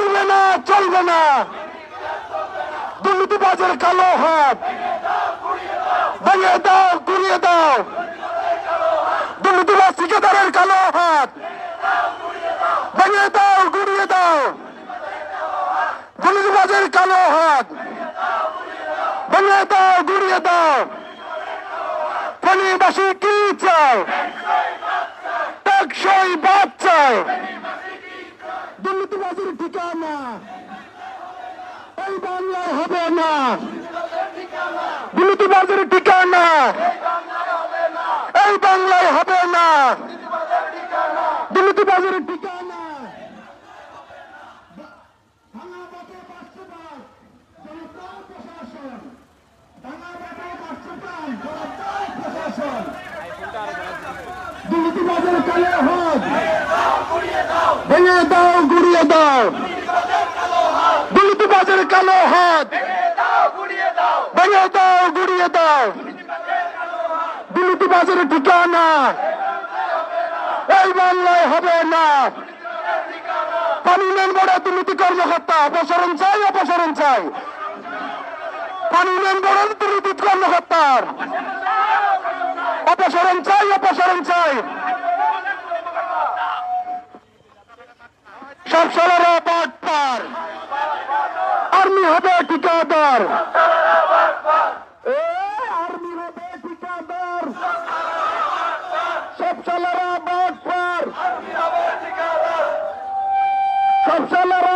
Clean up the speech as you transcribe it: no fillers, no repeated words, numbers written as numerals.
চলবে না, চলবে না। দুর্নীতিবাজের কালো হাত ভেঙে দাও, গুড়িয়ে দাও। দুর্নীতিবাজ ঠিকাদারের কালো হাত ভেঙে দাও, গুড়িয়ে দাও। দুর্নীতিবাজের কালো হাত ভেঙে দাও, গুড়িয়ে দাও। ফেনীবাসী কি চাও? টেকসই বাদ চাও। দুর্নীতিবাজের ঠিকানা এই বাংলায় হবে না। দুর্নীতিবাজের ঠিকানা এই বাংলায় হবে না। দুর্নীতিবাজের ঠিকানা দুর্নীতিবাজের কালো হাত ভেঙে দাও, গুড়িয়ে দাও। দুর্নীতিবাজের কালো হাত ভেঙে দাও, গুড়িয়ে দাও। দুর্নীতিবাজের ঠিকানা এই বাংলায় হবে না। পানি উন্নয়ন বোর্ডের দুর্নীতি কর্মকর্তা অপসারণ চাই, অপসারণ চাই। পানি উন্নয়ন বোর্ডের দুর্নীতি কর্মকর্তার অপসারণ চাই, অপসারণ চাই। সব সালারা বাটপার, আর্মি হবে ঠিকাদার। আর্মি হবে ঠিকাদার। সব সালারা বাটপার, সব সালারা